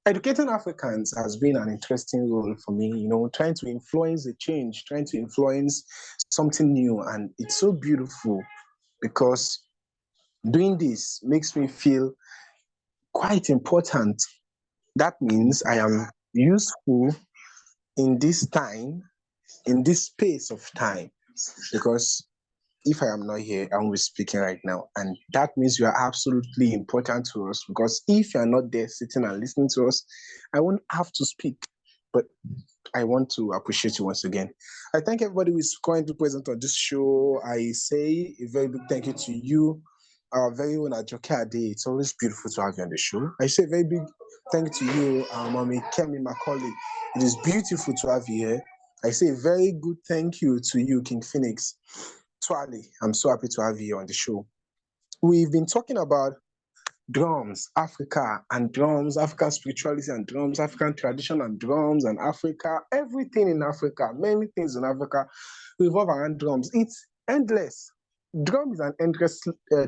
Educating Africans has been an interesting role for me, trying to influence a change, trying to influence something new. And it's so beautiful because doing this makes me feel quite important. That means I am useful in this time, in this space of time, because if I am not here, I won't be speaking right now. And that means you are absolutely important to us, because if you are not there sitting and listening to us, I won't have to speak. But I want to appreciate you once again. I thank everybody who is currently present on this show. I say a very big thank you to you, our very own ajokeade. It's always beautiful to have you on the show. I say a very big thank you to you, Mommy Kemi Macaulay. It is beautiful to have you here. I say a very good thank you to you, King Phoenix. Twali, I'm so happy to have you on the show. We've been talking about drums, Africa and drums, African spirituality and drums, African tradition and drums and Africa, everything in Africa, many things in Africa revolve around drums. It's endless. Drum is an endless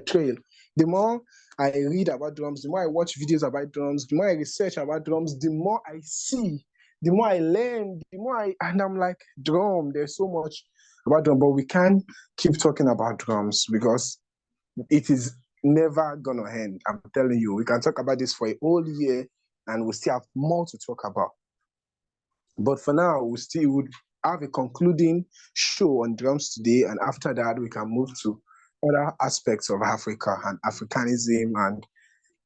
trail. The more I read about drums, the more I watch videos about drums, the more I research about drums, the more I see, the more I learn, and I'm like, drum, there's so much about drum, but we can't keep talking about drums because it is never gonna end. I'm telling you, we can talk about this for a whole year and we still have more to talk about. But for now, we still would have a concluding show on drums today, and after that, we can move to other aspects of Africa and Africanism and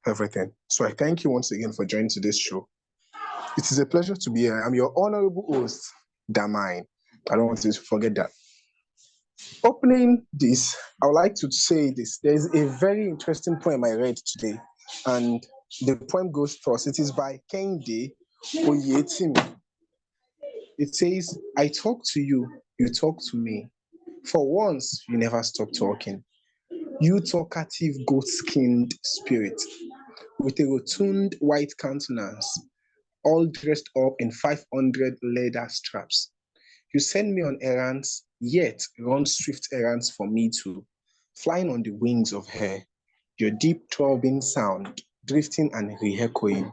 everything. So I thank you once again for joining today's show. It is a pleasure to be here. I'm your honorable host, Damine. I don't want you to forget that. Opening this, I would like to say this. There's a very interesting poem I read today, and the poem goes first. It is by Kehinde Oyetimi. It says, I talk to you, you talk to me. For once, you never stop talking. You talkative goat-skinned spirit with a rotund white countenance, all dressed up in 500 leather straps. You send me on errands, yet run swift errands for me too, flying on the wings of air, your deep throbbing sound drifting and re-echoing.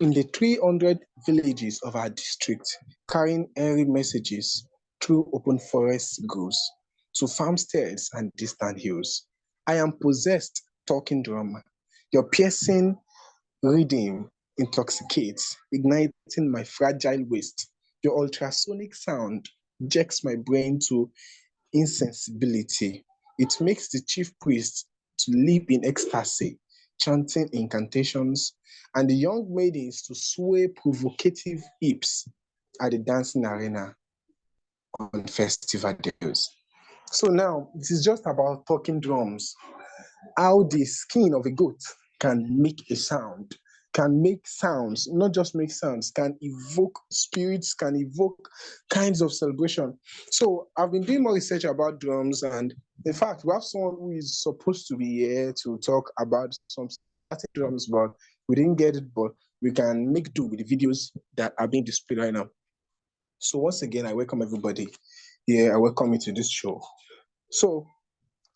In the 300 villages of our district, carrying airy messages through open forest groves to farmsteads and distant hills. I am possessed talking drum. Your piercing rhythm intoxicates, igniting my fragile waist. Your ultrasonic sound jerks my brain to insensibility. It makes the chief priest to leap in ecstasy, chanting incantations, and the young maidens to sway provocative hips at the dancing arena on festival days. So now, this is just about talking drums, how the skin of a goat can make a sound, can make sounds, not just make sounds, can evoke spirits, can evoke kinds of celebration. So I've been doing more research about drums, and in fact, we have someone who is supposed to be here to talk about some certain drums, but we didn't get it, but we can make do with the videos that are being displayed right now. So once again, I welcome everybody here. I welcome you to this show. So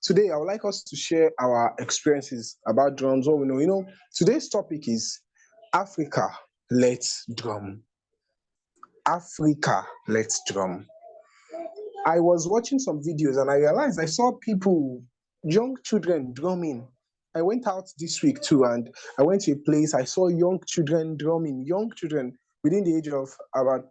today, I would like us to share our experiences about drums. What we know, today's topic is Africa, let's drum. Africa, let's drum. I was watching some videos and I realized I saw people, young children drumming. I went out this week too, and I went to a place, I saw young children drumming, young children within the age of about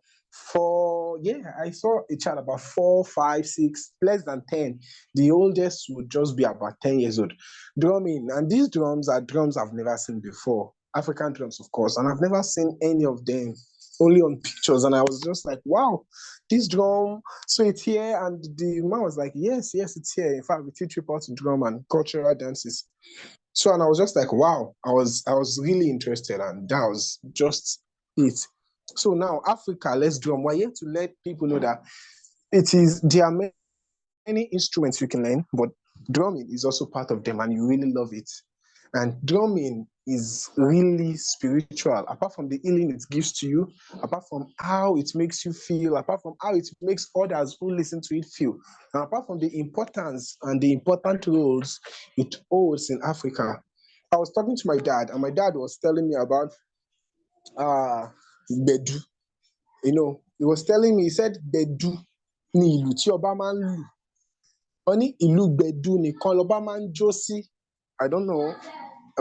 4. Yeah, I saw a child about 4, 5, 6, less than 10. The oldest would just be about 10 years old, drumming. And these drums are drums I've never seen before. African drums, of course, and I've never seen any of them, only on pictures. And I was just like, wow, this drum, so it's here. And the man was like, yes, it's here. In fact, we teach people how to drum and cultural dances. So, and I was just like, wow, I was really interested, and that was just it. So now, Africa, let's drum. We're here to let people know that there are many instruments you can learn, but drumming is also part of them, and you really love it. And drumming is really spiritual, apart from the healing it gives to you, apart from how it makes you feel, apart from how it makes others who listen to it feel, and apart from the importance and the important roles it holds in Africa. I was talking to my dad, and my dad was telling me about Bedu. You know, he was telling me, he said, Bedu ni ìlù tí ọba máa ń lù. Ó ní ìlù Bedu nìkan lọba máa ń jó sí. I don't know,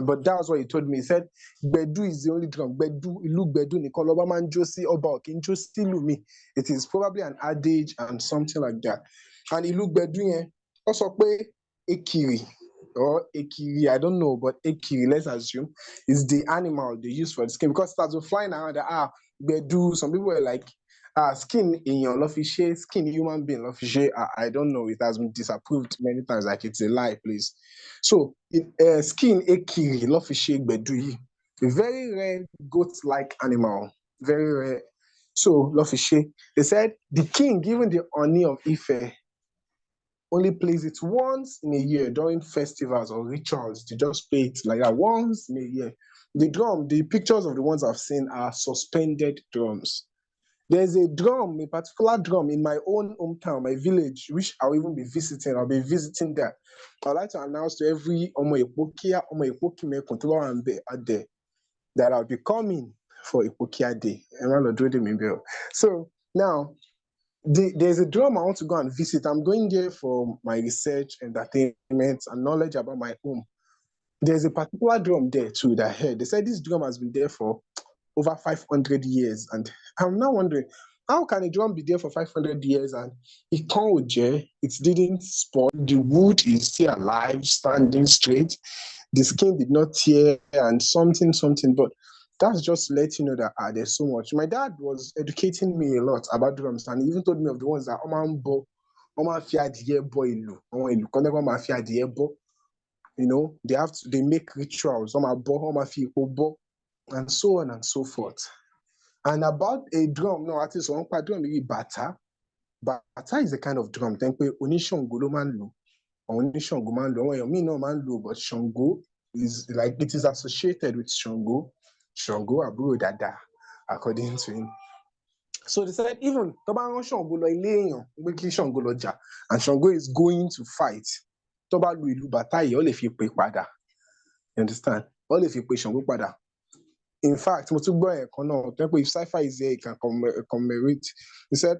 but that's what he told me. He said, Bedu is the only drum. Bedu, ìlù Bedu nìkan lọba máa ń jó sí, ọba ò kì í jó sí ìlù mi. It is probably an adage and something like that. And ìlù Bedu yẹn, ó sọ pé Ekiri or Ekiri, I don't know, but Ekiri, let's assume, is the animal they use for the skin. Because it starts flying around, Bedu, some people were like, skin in your lofishe, skin human being lofishe. I don't know, it has been disapproved many times, like it's a lie, please. So, skin Ekiri, lofishe, Bedu, a very rare goat-like animal, very rare. So, lofishe, they said the king, even the Oni of Ife, only plays it once in a year during festivals or rituals. They just play it like that once in a year. The drum, the pictures of the ones I've seen are suspended drums. There's a drum, a particular drum in my own hometown, my village, which I'll even be visiting. I'll be visiting there. I'd like to announce to every Omo Epokia, Omo Epokime Kontoba and out there that I'll be coming for Epokia Day. So now, there's a drum I want to go and visit. I'm going there for my research, entertainment, and knowledge about my home. There's a particular drum there too that I heard. They said this drum has been there for over 500 years. And I'm now wondering, how can a drum be there for 500 years and it can't jar, it didn't spoil, the wood is still alive, standing straight, the skin did not tear, and something, but that's just to let you know that there's so much. My dad was educating me a lot about drums, and he even told me of the ones that you know, they make rituals, and so on and so forth. And about a drum, no, artist one part drum really bata. Bata is a kind of drum. Then pe onishango lo man lo. Onishango man lo. Me no man lo, but Shango is like, it is associated with Shango. Shango aburo dada, according to him. So they said even Toba Shango lo ile making Shango lo ja, and Shango is going to fight. Toba lu ilu bata yi, all if you pay pada. You understand? All if you pay Shango pada. In fact, if Cypher is here, he can commemorate. He said,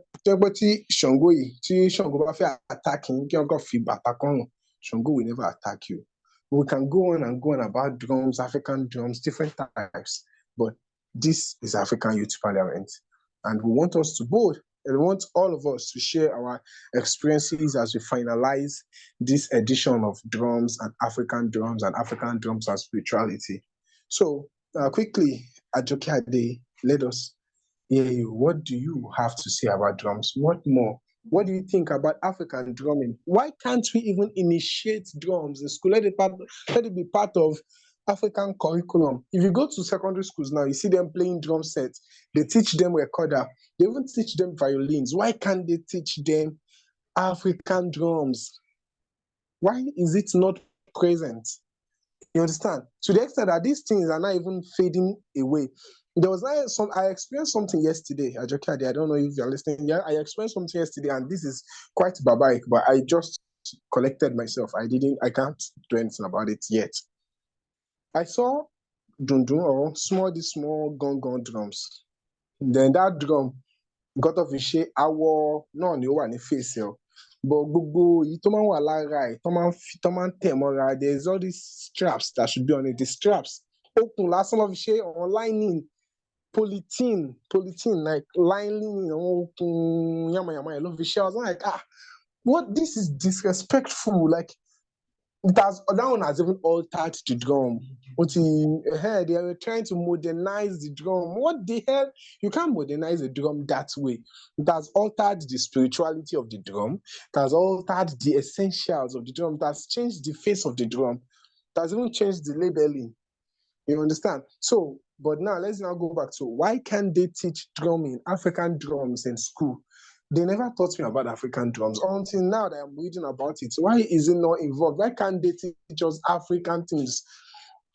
Shango ba attacking, Shango will never attack you. We can go on and go on about drums, African drums, different types. But this is African Youth Parliament. And we want us to both, and we want all of us to share our experiences as we finalize this edition of drums and African drums and spirituality. So, quickly, ajokeade, let us hear you. What do you have to say about drums? What more? What do you think about African drumming? Why can't we even initiate drums in school? Let it be part of African curriculum. If you go to secondary schools now, you see them playing drum sets. They teach them recorder. They even teach them violins. Why can't they teach them African drums? Why is it not present? You understand? To the extent that these things are not even fading away. There was I experienced something yesterday, ajokeade. I don't know if you're listening. Yeah, I experienced something yesterday, and this is quite barbaric, but I just collected myself. I can't do anything about it yet. I saw Dudu or small gong drums. Then that drum got off his shape, no ni ó wà ní face ẹ. But gbogbo èyí tó máa ń wà lára ẹ̀, tó máa ń tẹ̀ mọ́ra, there's all these straps that should be on it. The straps, okùn lásán lọ́ fi ṣe on lining, polythene, like lining, okùn yamayama ẹ̀ lọ́ fi ṣe. I was like, what? This is disrespectful. Like, that one has even altered the drum. They are trying to modernize the drum. What the hell? You can't modernize the drum that way. It has altered the spirituality of the drum. It has altered the essentials of the drum. It has changed the face of the drum. It has even changed the labeling. You understand? So, but now let's now go back to why can't they teach drumming, African drums in school? They never taught me about African drums until now that I'm reading about it. Why is it not involved? Why can't they teach us African things?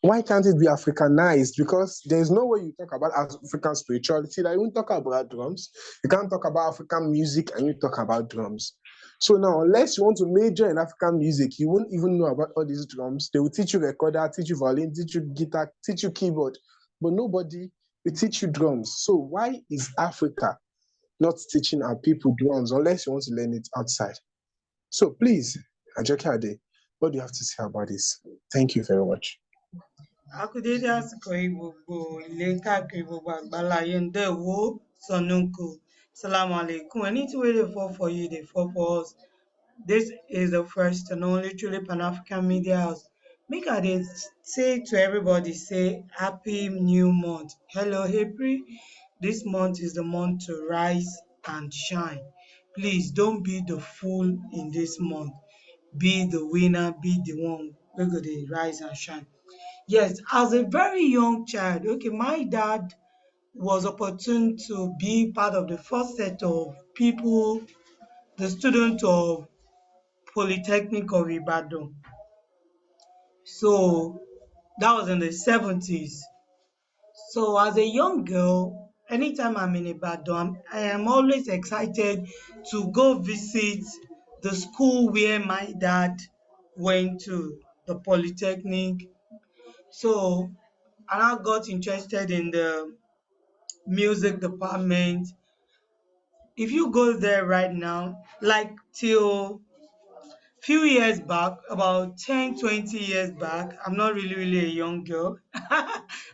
Why can't it be Africanized? Because there's no way you talk about African spirituality that you won't talk about drums. You can't talk about African music and you talk about drums. So now, unless you want to major in African music, you won't even know about all these drums. They will teach you recorder, teach you violin, teach you guitar, teach you keyboard. But nobody We teach you drums. So why is Africa not teaching our people drums unless you want to learn it outside? So please, ajokeade, what do you have to say about this? Thank you very much. A kú dédé àsìkò yìí gbogbo ilé káàkiri gbogbo àgbáláyé ǹdẹ̀wò Sonunku. Salaam alaikum. Anything wey dey fall for you, dey fall for us. This is the first and only truly Pan-African media house. Make I dey say to everybody, say happy new month. Hello April. This month is the month to rise and shine. Please don't be the fool in this month. Be the winner, be the one wey go dey rise and shine. Yes, as a very young child, okay, my dad was opportune to be part of the first set of people, the student of Polytechnic of Ibadan. So that was in the 70s. So as a young girl, anytime I'm in Ibadan, I am always excited to go visit the school where my dad went to, the Polytechnic. So and I got interested in the music department. If you go there right now, like till few years back, about 10, 20 years back, I'm not really a young girl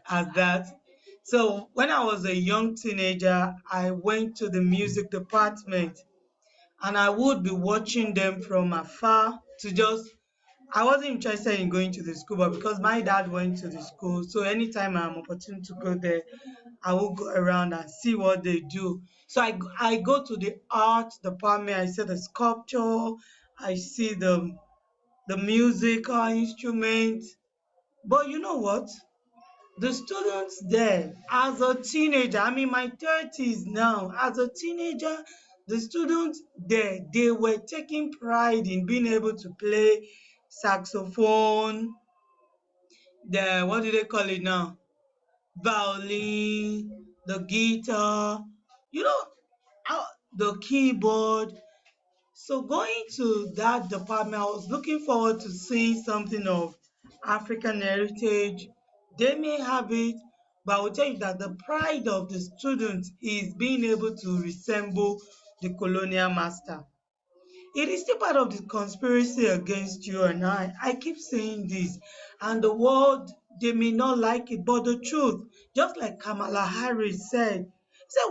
as that. So when I was a young teenager, I went to the music department and I would be watching them from afar to just I wasn't interested in going to the school, but because my dad went to the school, so anytime I'm opportunity to go there, I will go around and see what they do. So I go to the art department, I see the sculpture, I see the musical instrument. But you know what? The students there, as a teenager, I'm in my 30s now, as a teenager, the students there, they were taking pride in being able to play saxophone, the what do they call it now? Violin, the guitar, you know, the keyboard. So going to that department, I was looking forward to seeing something of African heritage. They may have it, but I will tell you that the pride of the students is being able to resemble the colonial master. It is still part of the conspiracy against you and I. I keep saying this, and the world, they may not like it, but the truth, just like Kamala Harris said,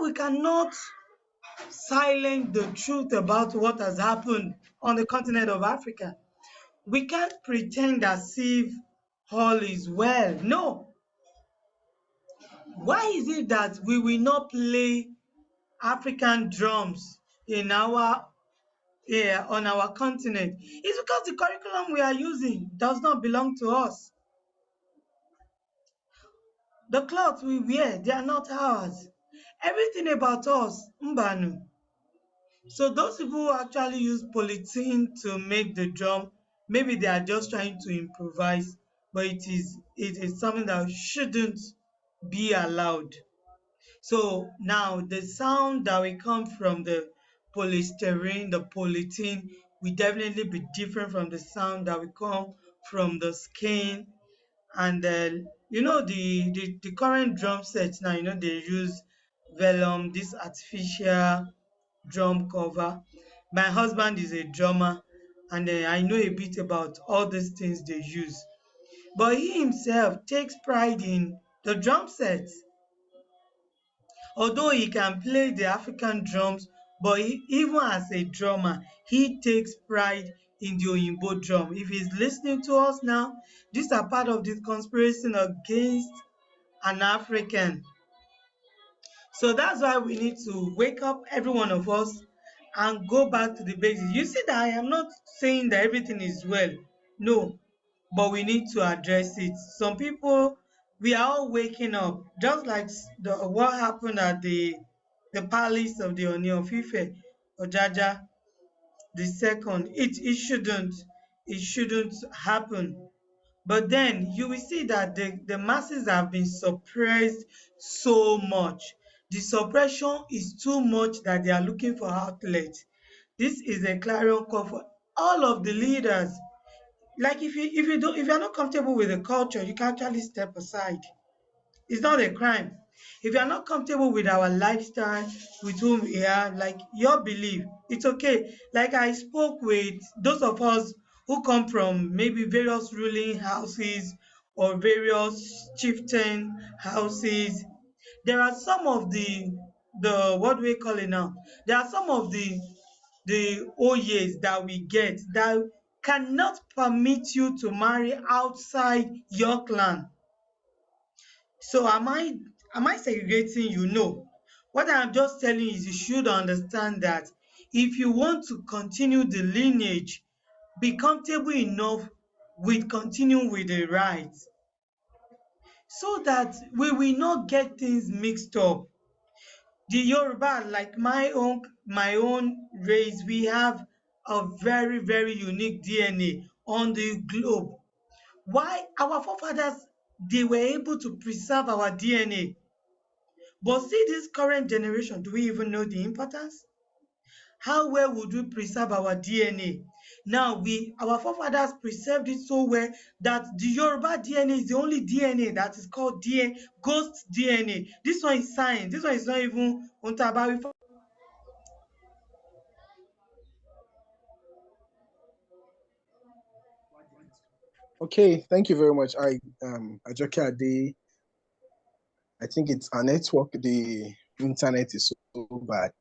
we cannot silence the truth about what has happened on the continent of Africa. We can't pretend as if all is well. No. Why is it that we will not play African drums in our on our continent? It's because the curriculum we are using does not belong to us. The clothes we wear, they are not ours. Everything about us, Mbanu. So those people who actually use polythene to make the drum, maybe they are just trying to improvise, but it is something that shouldn't be allowed. So now the sound that will come from the polystyrene, the polythene, will definitely be different from the sound that will come from the skin. And the current drum sets now, they use vellum, this artificial drum cover. My husband is a drummer, and I know a bit about all these things they use. But he himself takes pride in the drum sets. Although he can play the African drums, but even as a drummer, he takes pride in the Oyinbo drum. If he's listening to us now, these are part of the conspiracy against an African. So that's why we need to wake up, every one of us, and go back to the basics. You see that I am not saying that everything is well. No, but we need to address it. Some people, we are all waking up, just like what happened at the palace of the Oni of Ife, Ojaja the second. It shouldn't happen. But then you will see that the masses have been suppressed so much. The suppression is too much that they are looking for outlets. This is a clarion call for all of the leaders. Like if you're not comfortable with the culture, you can actually step aside. It's not a crime. If you are not comfortable with our lifestyle, with whom we are, like your belief, it's okay. Like I spoke with those of us who come from maybe various ruling houses or various chieftain houses. There are some of the what do we call it now? There are some of the oyes that we get that cannot permit you to marry outside your clan. So am I segregating you? No. What I'm just telling you is you should understand that if you want to continue the lineage, be comfortable enough with continuing with the rites so that we will not get things mixed up. The Yoruba, like my own race, we have a very, very unique DNA on the globe. Why our forefathers, they were able to preserve our DNA. But see this current generation, do we even know the importance? How well would we preserve our DNA? Now our forefathers preserved it so well that the Yoruba DNA is the only DNA that is called DNA, ghost DNA. This one is science. This one is not even Ontabawi. Okay, thank you very much. Ajokeade, I think it's our network. The internet is so bad.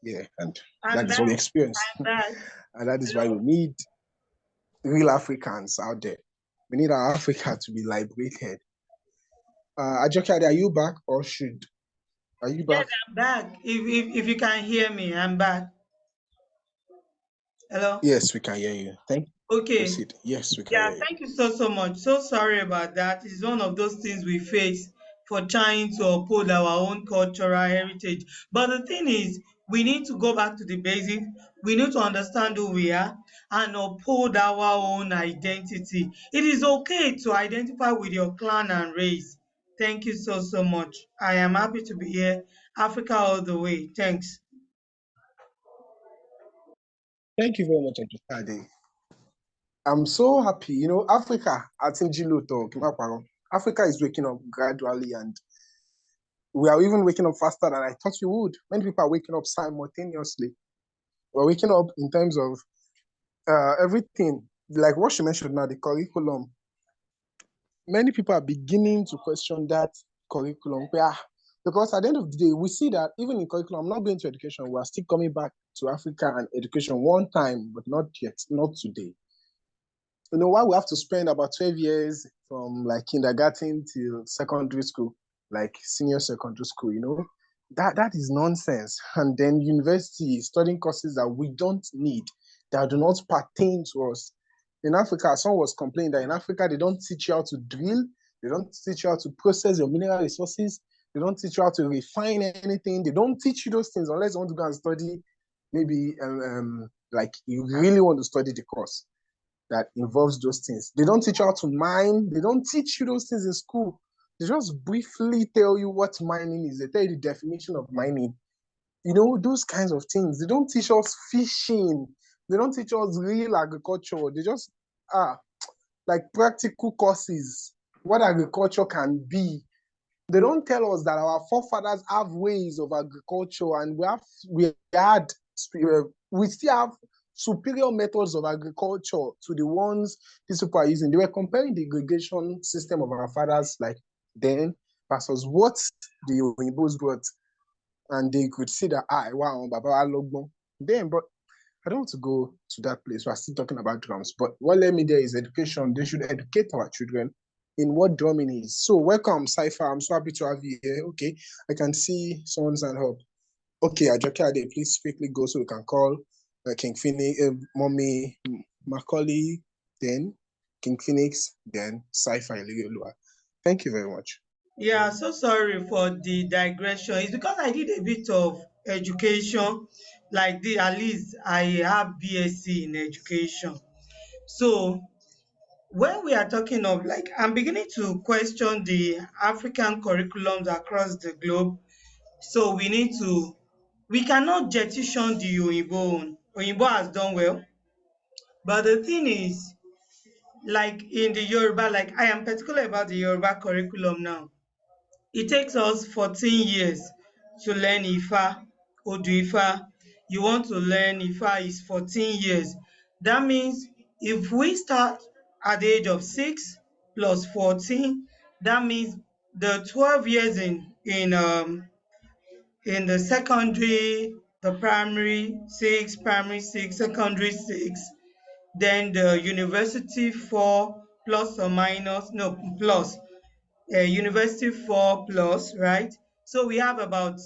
Yeah, and I'm that is back. what we experience. I'm back. And that is why we Hello. need real Africans out there. We need our Africa to be liberated. Ajokeade, are you back or should? Are you Yes, back? I'm back. If you can hear me, I'm back. Hello. Yes, we can hear you. Thank you. Okay. Proceed. Yes, we can Yeah, hear you. thank you so much. So sorry about that. It's one of those things we face for trying to uphold our own cultural heritage. But the thing is, we need to go back to the basics. We need to understand who we are and uphold our own identity. It is okay to identify with your clan and race. Thank you so much. I am happy to be here. Africa all the way. Thanks. Thank you very much, Ajokeade. I'm so happy. Africa, I think Africa is waking up gradually, and we are even waking up faster than I thought we would. Many people are waking up simultaneously. We're waking up in terms of everything, like what she mentioned now, the curriculum. Many people are beginning to question that curriculum. Yeah, because at the end of the day, we see that even in curriculum, I'm not going to education, we are still coming back to Africa and education one time, but not yet, not today. Why we have to spend about 12 years from like kindergarten till secondary school, like senior secondary school, that is nonsense. And then university studying courses that we don't need, that do not pertain to us. In Africa, someone was complaining that in Africa they don't teach you how to drill, they don't teach you how to process your mineral resources, they don't teach you how to refine anything, they don't teach you those things unless you want to go and study. Maybe like you really want to study the course that involves those things. They don't teach you how to mine. They don't teach you those things in school. They just briefly tell you what mining is. They tell you the definition of mining. Those kinds of things. They don't teach us fishing. They don't teach us real agriculture. They just like practical courses, what agriculture can be. They don't tell us that our forefathers have ways of agriculture, and we still have superior methods of agriculture to the ones these people are using. They were comparing the irrigation system of our fathers like then versus what the Oyinbos brought, and they could see that wow, Baba Alogbon. Then, but I don't want to go to that place. We're still talking about drums. But what let me there is education. They should educate our children in what drumming is. So welcome, Cypher. I'm so happy to have you here. Okay, I can see someone's hand up. Okay, Ajokeade, please quickly go so we can call King Phoenix, Mommy Macaulay, then King Phoenix, then Cypher Iligolua. Thank you very much. Yeah, so sorry for the digression. It's because I did a bit of education, like the at least I have BSc in education. So when we are talking of like I'm beginning to question the African curriculums across the globe. So we cannot jettison the Oyinbo own. Oyinbo has done well. But the thing is, like in the Yoruba, like I am particular about the Yoruba curriculum now. It takes us 14 years to learn Ifa, Odu Ifa. You want to learn Ifa is 14 years. That means if we start at the age of 6 plus 14, that means the 12 years in the secondary, the primary 6, secondary 6, then the university 4 plus or minus, no, plus, university 4 plus, right? So we have about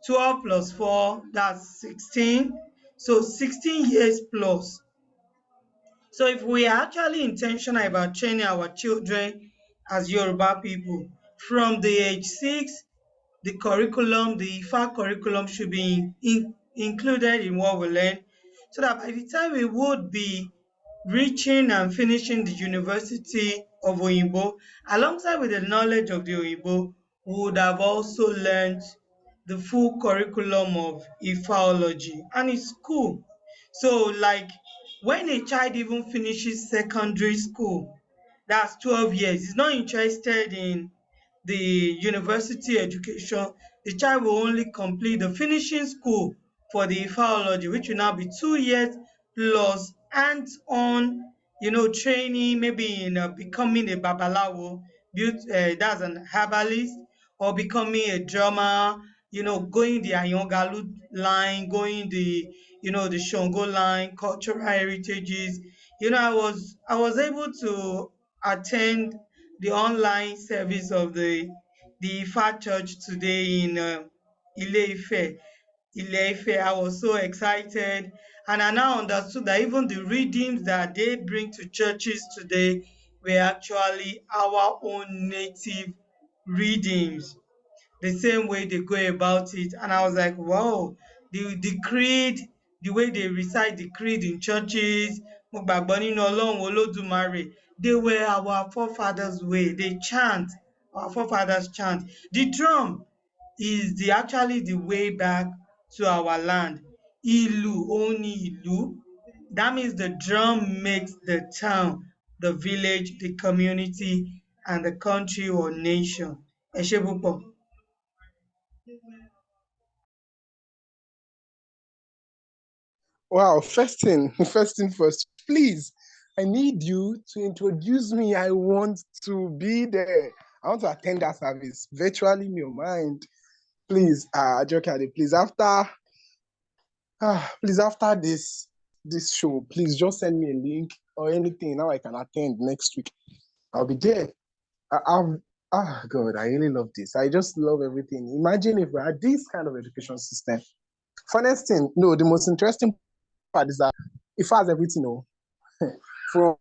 12 plus 4, that's 16. So 16 years plus. So if we are actually intentional about training our children as Yoruba people from the age 6, the curriculum, the IFA curriculum should be included in what we learn, so that by the time we would be reaching and finishing the University of Oyinbo, alongside with the knowledge of the Oyinbo, we would have also learned the full curriculum of Ifaology. And it's cool. So, like, when a child even finishes secondary school, that's 12 years, he's not interested in the university education, the child will only complete the finishing school for the physiology, which will now be 2 years plus hands-on, training, maybe in becoming a babalawo, that's an herbalist, or becoming a drummer, going the Ayongalu line, going the Shango line, cultural heritages. I was able to attend the online service of the Ifa Church today in Ile-Ife. Ile-Ife. I was so excited, and I now understood that even the readings that they bring to churches today were actually our own native readings, the same way they go about it. And I was like, wow, the creed, the way they recite the creed in churches, mo gbàgbọ́ nínú Ọlọ́run Olódùmarè, they were our forefathers' way. They chant, our forefathers chant. The drum is actually the way back to our land. Ìlù, only ìlù. That means the drum makes the town, the village, the community, and the country or nation. Ẹ ṣé púpọ̀. Wow, first thing, first thing first, please, I need you to introduce me. I want to be there. I want to attend that service virtually in your mind. Please, ajokeade, please after this show, please just send me a link or anything. Now I can attend next week. I'll be there. God, I really love this. I just love everything. Imagine if we had this kind of education system. Funniest thing, no, the most interesting part is that it has everything, from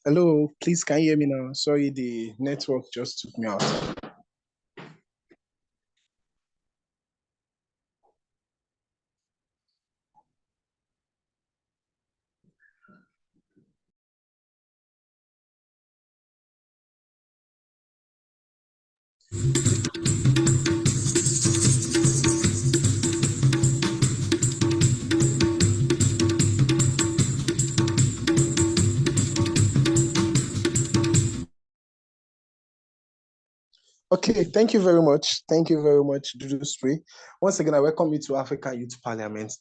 hello, please, can you hear me now? Sorry, the network just took me out. Okay, thank you very much. Thank you very much, Dudu Spree. Once again, I welcome you to African Youth Parliament.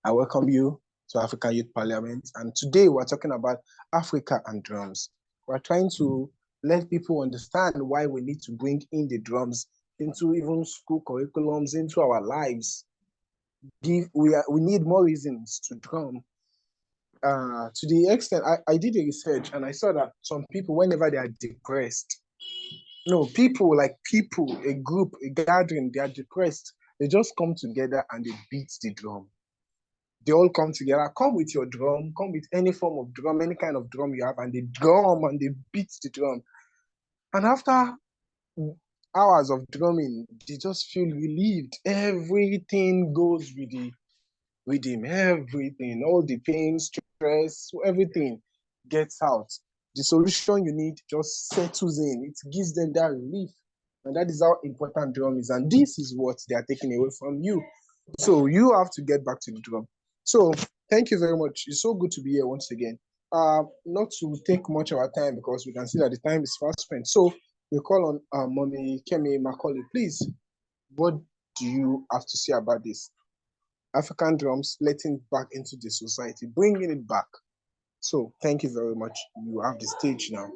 I welcome you to African Youth Parliament. And today we're talking about Africa and drums. We're trying to let people understand why we need to bring in the drums into even school curriculums, into our lives. We need more reasons to drum. To the extent, I did a research and I saw that some people, whenever they are depressed, no, people, a group, a gathering, they are depressed. They just come together and they beat the drum. They all come together, come with your drum, come with any form of drum, any kind of drum you have, and they drum and they beat the drum. And after hours of drumming, they just feel relieved. Everything goes with him, everything, all the pain, stress, everything gets out. The solution you need just settles in. It gives them that relief. And that is how important drum is. And this is what they are taking away from you. So you have to get back to the drum. So thank you very much. It's so good to be here once again. Not to take much of our time because we can see that the time is fast spent. So we call on Mommy Kemi Macaulay. Please, what do you have to say about this? African drums, letting back into the society, bringing it back. So thank you very much. You have the stage now.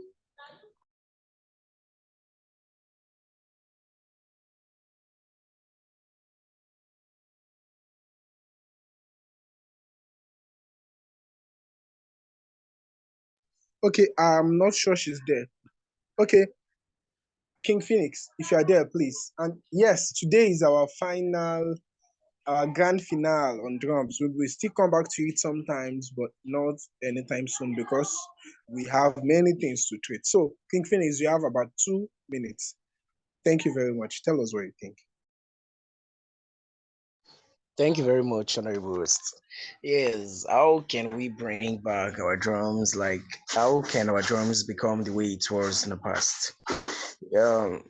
Okay, I'm not sure she's there. Okay, King Phoenix, if you are there, please. And yes, today is our final, grand finale on drums. We will still come back to it sometimes, but not anytime soon because we have many things to treat. So, King Phoenix, you have about 2 minutes. Thank you very much. Tell us what you think. Thank you very much, Honorable Host. Yes, how can we bring back our drums? Like, how can our drums become the way it was in the past? Um,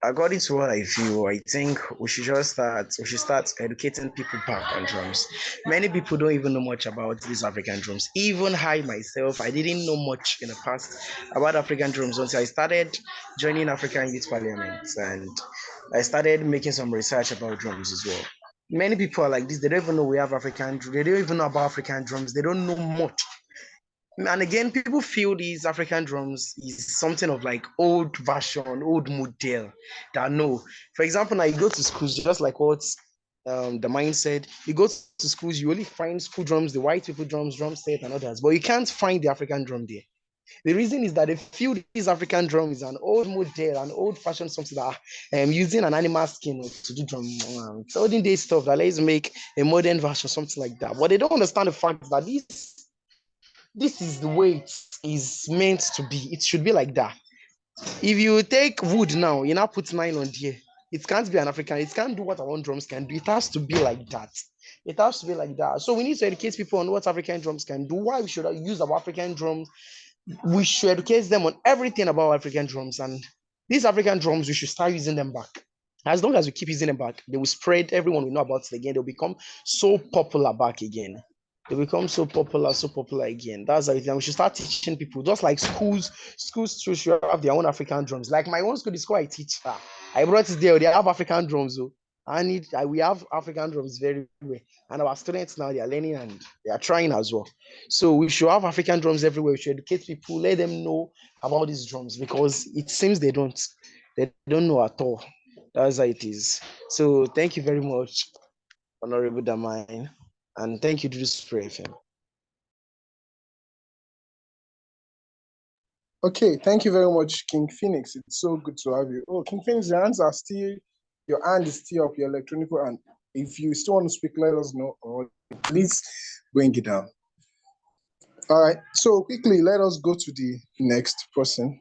According to what I feel, I think we should start educating people back on drums. Many people don't even know much about these African drums. Even I myself, I didn't know much in the past about African drums until I started joining African Youth Parliament and I started making some research about drums as well. Many people are like this, they don't even know we have they don't even know about African drums, they don't know much. And again, people feel these African drums is something of like old version, old model. That no, for example, now you go to schools, just like what the mind said. You go to schools, you only find school drums, the white people drums, drum set, and others, but you can't find the African drum there. The reason is that they feel this African drum is an old model, an old fashioned something that using an animal skin to do drum. It's olden day stuff that let's make a modern version, something like that. But they don't understand the fact that this is the way it is meant to be. It should be like that. If you take wood now, you now put nylon there. It can't be an African. It can't do what our own drums can do. It has to be like that. It has to be like that. So we need to educate people on what African drums can do. Why we should use our African drums. We should educate them on everything about African drums. And these African drums, we should start using them back. As long as we keep using them back, they will spread. Everyone will know about it again. They'll become so popular back again. They become so popular again. That's everything. We should start teaching people, just like schools too should have their own African drums. Like my own school, the school I teach, I brought it there. They have African drums, so we have African drums very well, and our students now they are learning and they are trying as well. So we should have African drums everywhere. We should educate people, let them know about these drums because it seems they don't know at all. That's how it is. So thank you very much, Honorable Damine. And thank you to this Spray FM. Okay, thank you very much, King Phoenix. It's so good to have you. Oh, King Phoenix, your hand is still up, your electronic hand. If you still want to speak, let us know, or please bring it down. All right, so quickly, let us go to the next person.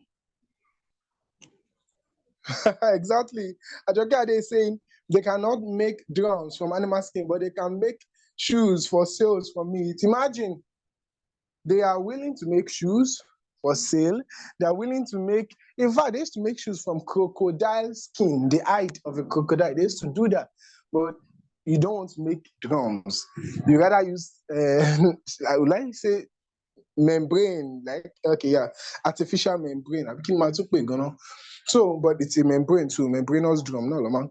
Exactly. Ajokeade is saying they cannot make drums from animal skin, but they can make shoes for sales from meat. Imagine they are willing to make shoes for sale. They are willing to make, in fact, they used to make shoes from crocodile skin, the hide of a crocodile. They used to do that. But you don't want to make drums. You rather use, I would like to say, membrane, like, okay, yeah, artificial membrane. I'm thinking my gonna. So, but it's a membrane too, membranous drum, no,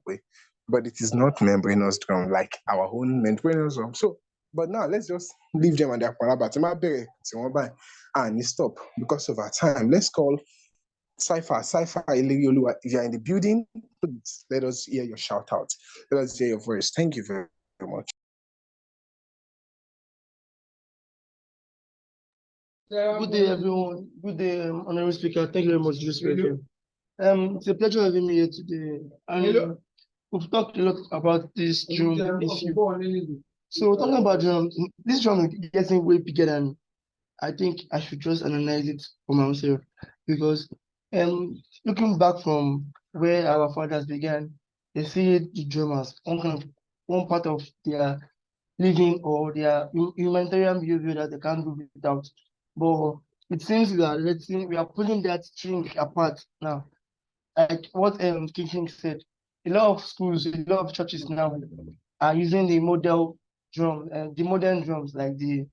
but it is not membranous drum like our own membranous drum. So, but now let's just leave them and their palabra. And stop because of our time. Let's call Cypher Ilerioluwa. If you're in the building, please let us hear your shout out. Let us hear your voice. Thank you very much. Good day, everyone. Good day, honorary speaker. Thank you very much, Julius. It's a pleasure having me here today. And we've talked a lot about this drum issue. So talking about drum, this drum is getting way bigger than I think I should just analyze it for myself, because looking back from where our fathers began, they see the drum as one part of their living or their humanitarian behavior that they can't do without. But it seems we are pulling that string apart now. Like what King said, a lot of schools, a lot of churches now are using the the modern drums, like the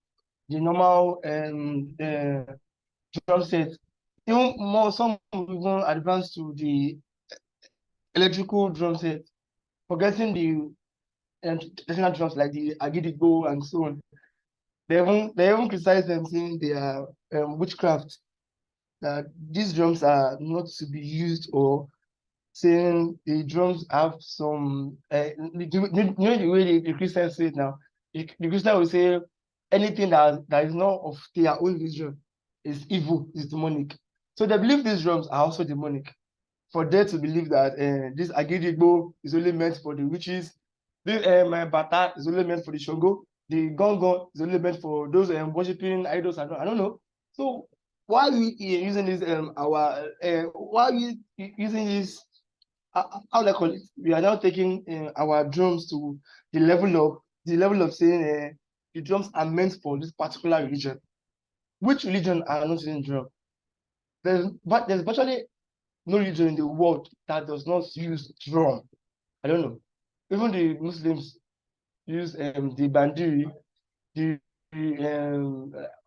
normal drum set. Even more, some even advanced to the electrical drum set, forgetting the traditional drums like the agidigbo and so on. They even criticize them, saying they are witchcraft, that these drums are not to be used, or saying the drums have some the way the Christians say it now. The Christian will say anything that is not of their own religion is evil, is demonic. So they believe these drums are also demonic. For them to believe that this agidigbo is only meant for the witches, this bata is only meant for the Shango, the gongon is only meant for those worshiping idols. I don't know. So why are we using this why are we using this, how do I call it? We are now taking our drums to the level of saying the drums are meant for this particular religion. Which religion are not using drum? There's virtually no religion in the world that does not use drum. I don't know. Even the Muslims use the bandiri, the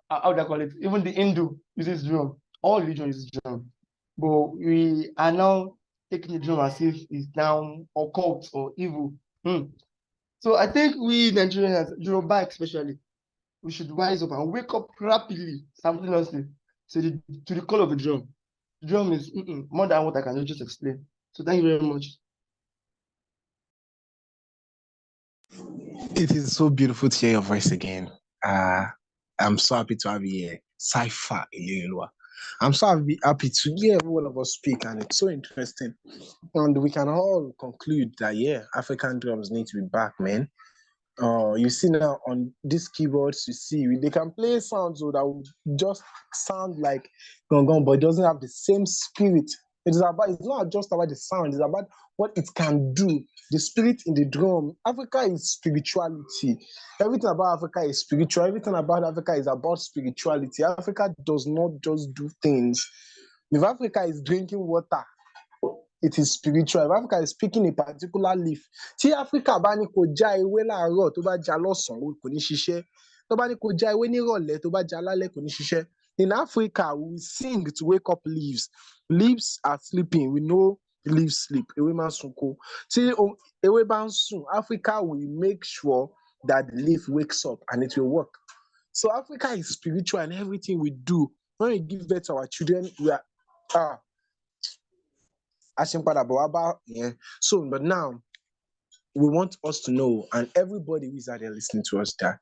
how do I call it? Even the Hindu uses drum. All religion uses drum. But we are now taking the drum as if it's now occult or evil. So I think we Nigerians, Yoruba especially, we should rise up and wake up rapidly, simultaneously, to the call of the drum. The drum is more than what I can just explain. So thank you very much. It is so beautiful to hear your voice again. I'm so happy to have you here. Cypher Ilerioluwa. I'm so happy to hear all of us speak, and it's so interesting. And we can all conclude that, yeah, African drums need to be back, man. You see now on these keyboards, you see they can play sounds that would just sound like gong, but it doesn't have the same spirit. It's not just about the sound, it's about what it can do. The spirit in the drum. Africa is spirituality. Everything about Africa is spiritual. Everything about Africa is about spirituality. Africa does not just do things. If Africa is drinking water, it is spiritual. If Africa is picking a particular leaf, tí Africa bá ní kó já ewé láàárọ̀ tó bá já lọ́sàn-án kò ní ṣiṣẹ́. Tó bá ní kó já ewé nírọ̀lẹ́ tó bá já lálẹ́ kò ní ṣiṣẹ́. In Africa, we sing to wake up leaves. Leaves are sleeping. We know leaves sleep. Ewé máa ń sunko. Tí ewé bá ń sùn, Africa will make sure that the leaf wakes up and it will work. So Africa is spiritual in everything we do. When we give birth to our children, we are so, but now we want us to know, and everybody who is out there listening to us, that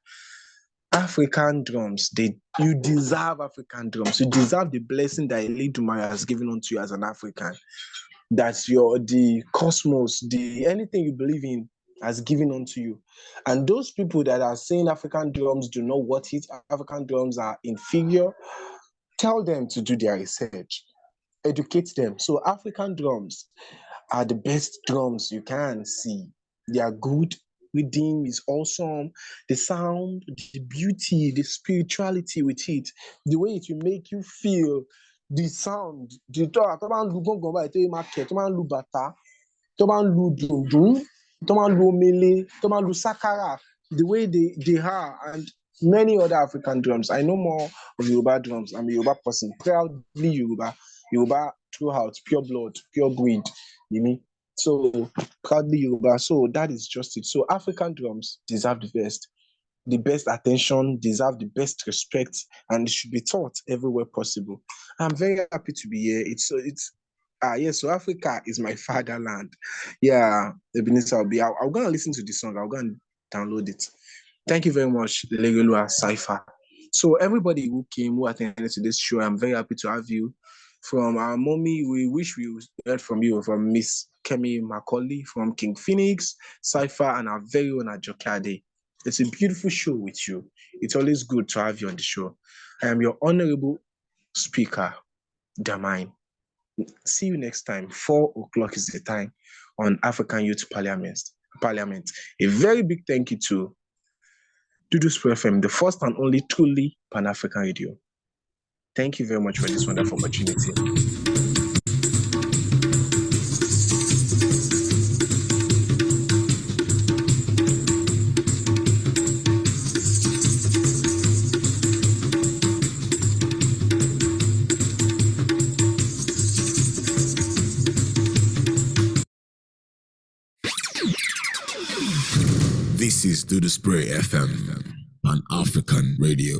African drums, you deserve African drums. You deserve the blessing that Eledumare has given unto you as an African. That the cosmos, anything you believe in has given unto you. And those people that are saying African drums do not worth it, African drums are inferior, tell them to do their research. Educate them. So African drums are the best drums you can see. They are good. rhythm is awesome. The sound, the beauty, the spirituality with it, the way it will make you feel, the sound. The tó bá ń lu gángan báyìí tó yẹ máa kẹ̀, tó máa ń lu bàtà, tó máa ń lu dùndún, tó máa ń lu omele, tó máa ń lu sákárà, the way they are, and many other African drums. I know more of Yoruba drums. I'm a Yoruba person, proudly Yoruba. Yoruba throughout, pure blood, pure breed. You mean? So proudly Yoruba. So that is just it. So African drums deserve the best attention, deserve the best respect, and it should be taught everywhere possible. I'm very happy to be here. So Africa is my fatherland. Yeah, Ebenezer will be. I'm gonna listen to the song. I'm gonna download it. Thank you very much, Legolua Cypher. So everybody who came, who attended to this show, I'm very happy to have you. From our mommy, we wish we heard from you, from Miss Kemi Macaulay, from King Phoenix, Cypher, and our very own ajokeade. It's a beautiful show with you. It's always good to have you on the show. I am your honorable speaker, Damine. See you next time. 4 o'clock is the time on African Youth Parliament. A very big thank you to Dudu FM, the first and only truly Pan-African radio. Thank you very much for this wonderful opportunity. This is Dudu FM on African radio.